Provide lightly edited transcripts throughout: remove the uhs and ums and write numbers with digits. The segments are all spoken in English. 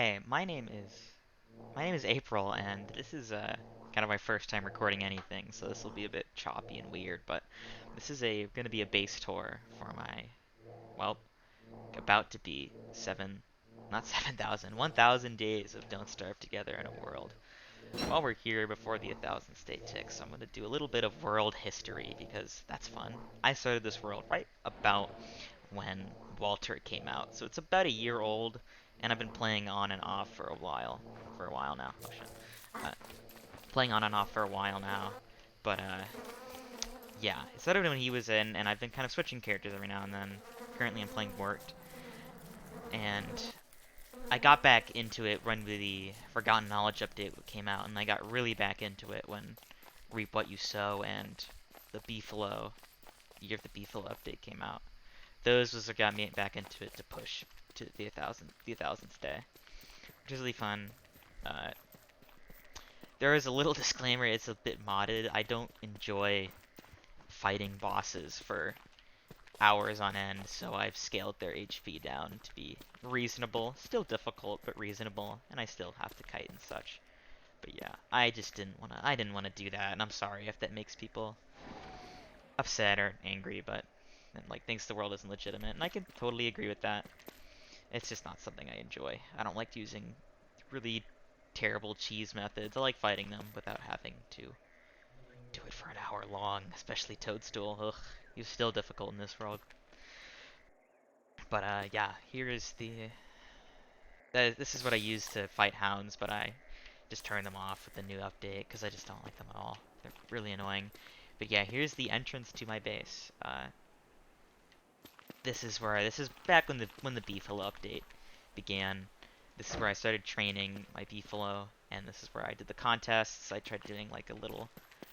Hey, my name is April, and this is kind of my first time recording anything, so this will be a bit choppy and weird. But this is a going to be a base tour for my well, about to be not 7,000, 1,000 days of Don't Starve Together in a world. While we're here before the 1,000 state ticks, I'm going to do a little bit of world history because that's fun. I started this world right about when Walter came out. So it's about a year old, and I've been playing on and off for a while. For a while now. Oh shit. Uh, Playing on and off for a while now. But yeah, it started when he was in, and I've been kind of switching characters every now and then. Currently, I'm playing Wart, and I got back into it when the Forgotten Knowledge update came out, and I got really back into it when Reap What You Sow and the Beefalo Year of the Beefalo update came out. Those was what got me back into it to push to the 1,000th day, which is really fun. Uh, there is a little disclaimer: it's a bit modded. I don't enjoy fighting bosses for hours on end, so I've scaled their HP down to be reasonable. Still difficult, but reasonable, and I still have to kite and such. But yeah, I didn't wanna do that, and I'm sorry if that makes people upset or angry, but and, like thinks the world isn't legitimate, and I can totally agree with that. It's just not something I enjoy. I don't like using really terrible cheese methods. I like fighting them without having to do it for an hour long, especially Toadstool. Ugh, he's still difficult in this world. But yeah, here is this is what I use to fight hounds, but I just turn them off with the new update because I just don't like them at all. They're really annoying. But yeah, here's the entrance to my base. This is back when the Beefalo update began. This is where I started training my Beefalo, and this is where I did the contests. I tried doing like a little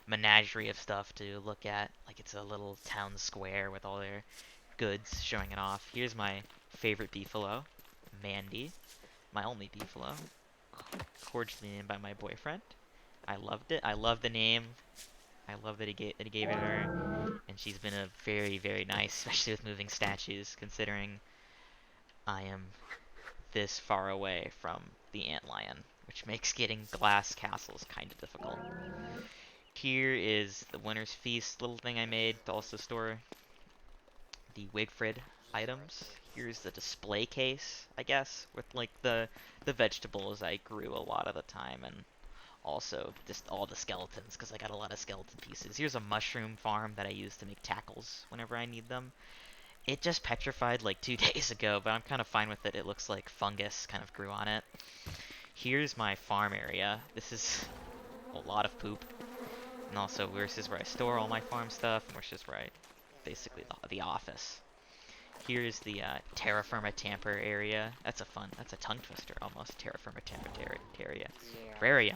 menagerie of stuff to look at, like it's a little town square with all their goods showing it off. Here's my favorite Beefalo, Mandy, my only Beefalo, cordially named by my boyfriend. I loved it. I love the name. I love that he gave it her, and she's been a very nice, especially with moving statues, considering I am this far away from the antlion, which makes getting glass castles kind of difficult. Here is the Winter's Feast little thing I made to also store the Wigfrid items. Here's the display case, I guess, with like the vegetables I grew a lot of the time, and also just all the skeletons because I got a lot of skeleton pieces. Here's a mushroom farm that I use to make tackles whenever I need them. It just petrified like 2 days ago, but I'm kind of fine with it. It looks like fungus kind of grew on it. Here's my farm area. This is a lot of poop. And also, this is where I store all my farm stuff, and this is where I, basically, the office. Here's the Terra Firma Tamper area. That's a tongue twister almost. Terra Firma Tamper area. Terraria.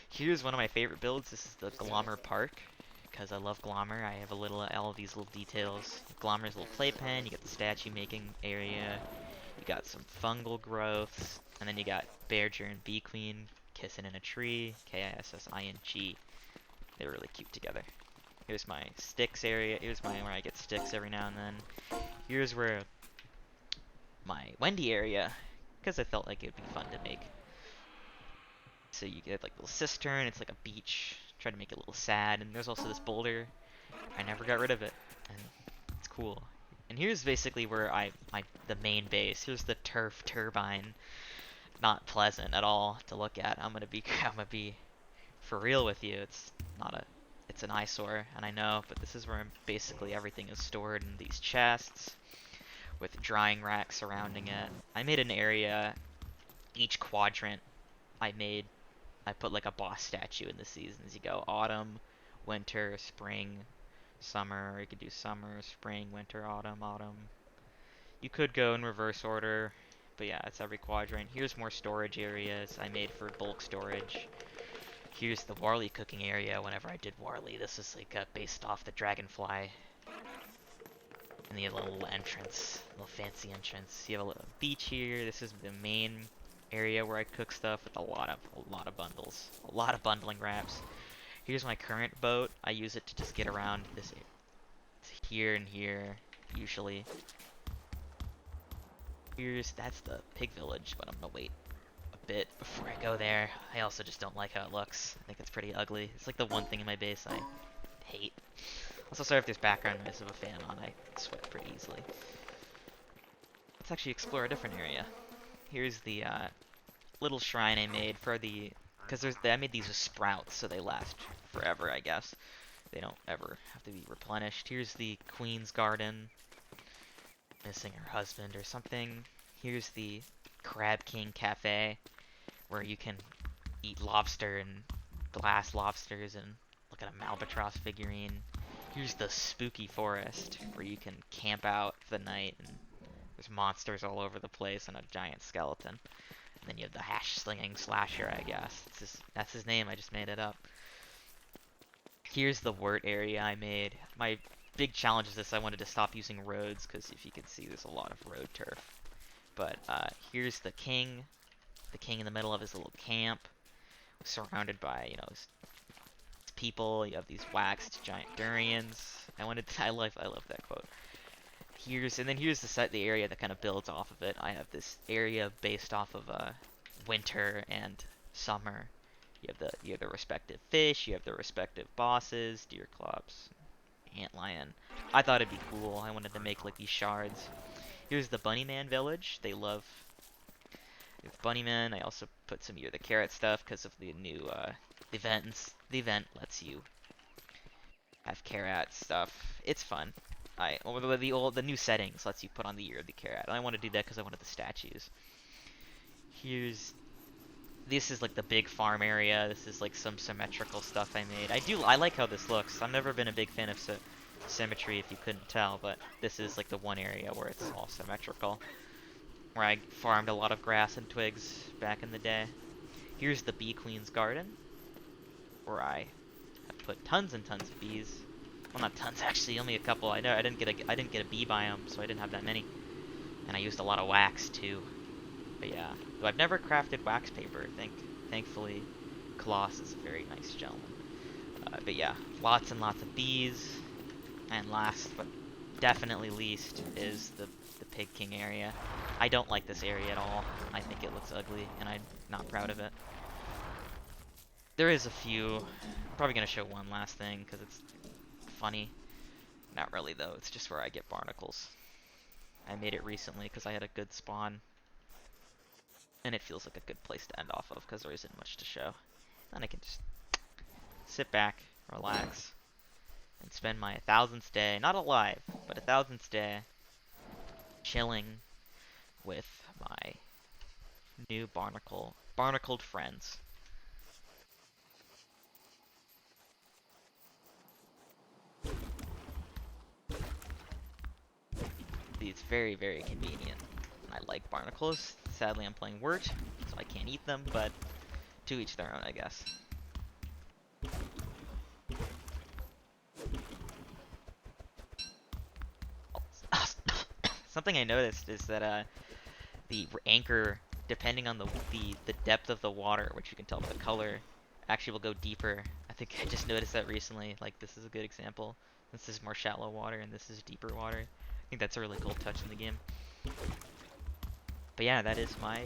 Here's one of my favorite builds. This is the Glommer Park, because I love Glommer. I have all of these little details. Glommer's little playpen, you got the statue making area, you got some fungal growths, and then you got Bearger and Bee Queen kissing in a tree, Kissing. They're really cute together. Here's my sticks area. Here's where I get sticks every now and then. Here's where my Wendy area, because I felt like it would be fun to make. So you get like a little cistern. It's like a beach. Try to make it a little sad. And there's also this boulder. I never got rid of it, and it's cool. And here's basically where the main base. Here's the turf turbine. Not pleasant at all to look at. I'm gonna be for real with you. It's an eyesore, and I know, but this is where basically everything is stored in these chests with drying racks surrounding it. I made an area, each quadrant I made, I put like a boss statue in the seasons. You go autumn, winter, spring, summer, or you could do summer, spring, winter, autumn, autumn. You could go in reverse order, but yeah, it's every quadrant. Here's more storage areas I made for bulk storage. Here's the Warley cooking area whenever I did Warley. This is like based off the Dragonfly. And you have a little entrance, a little fancy entrance. You have a little beach here. This is the main area where I cook stuff with a lot of bundles. A lot of bundling wraps. Here's my current boat. I use it to just get around this here and here, usually. That's the pig village, but I'm gonna wait bit before I go there. I also just don't like how it looks. I think it's pretty ugly. It's like the one thing in my base I hate. Also, sorry if there's background noise of a fan on. I sweat pretty easily. Let's actually explore a different area. Here's the little shrine I made for the... Because I made these with sprouts, so they last forever, I guess. They don't ever have to be replenished. Here's the Queen's Garden. Missing her husband or something. Here's the Crab King Cafe, where you can eat lobster and glass lobsters and look at a Malbatross figurine. Here's the Spooky Forest, where you can camp out for the night and there's monsters all over the place and a giant skeleton. And then you have the hash-slinging slasher, I guess. That's his name, I just made it up. Here's the wort area I made. My big challenge is this: I wanted to stop using roads, because if you can see, there's a lot of road turf. But here's the king in the middle of his little camp, surrounded by, you know, his people. You have these waxed giant durians. I love that quote. Here's the area that kind of builds off of it. I have this area based off of winter and summer. You have the respective fish, you have the respective bosses, deer clubs, antlion. I thought it'd be cool. I wanted to make like these shards. Here's the Bunnyman village. They love Bunnyman. I also put some Year the Carrot stuff because of the new events. The event lets you have carrot stuff. It's fun. The new settings lets you put on the Year of the Carrot. And I want to do that because I wanted the statues. This is like the big farm area. This is like some symmetrical stuff I made. I like how this looks. I've never been a big fan of symmetry, if you couldn't tell, but this is like the one area where it's all symmetrical, where I farmed a lot of grass and twigs back in the day. Here's the Bee Queen's Garden, where I have put tons and tons of bees. Well, not tons actually, only a couple. I didn't get a bee biome, so I didn't have that many. And I used a lot of wax too. But yeah, though I've never crafted wax paper. Thankfully, Colossus is a very nice gentleman. But yeah, lots and lots of bees. And last, but definitely least, is the Pig King area. I don't like this area at all. I think it looks ugly, and I'm not proud of it. There is a few. I'm probably gonna show one last thing because it's funny. Not really though. It's just where I get barnacles. I made it recently because I had a good spawn. And it feels like a good place to end off of because there isn't much to show. Then I can just sit back, relax, and spend my 1000th day, not alive, but 1000th day, chilling with my new barnacled friends. It's very, very convenient. I like barnacles. Sadly, I'm playing wort, so I can't eat them, but to each their own, I guess. Something I noticed is that the anchor, depending on the depth of the water, which you can tell by the color, actually will go deeper. I think I just noticed that recently. Like, this is a good example. This is more shallow water, and this is deeper water. I think that's a really cool touch in the game. But yeah, that is my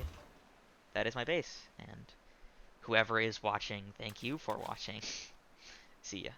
base, and whoever is watching, thank you for watching. See ya.